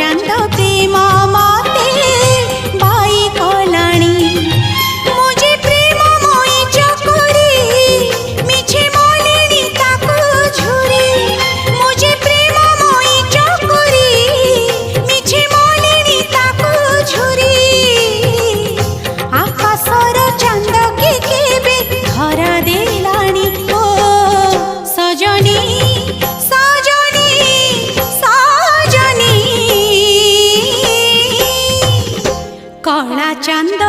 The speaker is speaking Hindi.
चांद प्रेम मते बाई कलाणी मुझे प्रेम मोई चकोरी मिछे मोलिनी ताको झुरी मुझे प्रेम मोई चकोरी मिछे मोलिनी ताको झुरी आकाशर चांद के केबे धरा देलाणी ओ सजनी कला चांद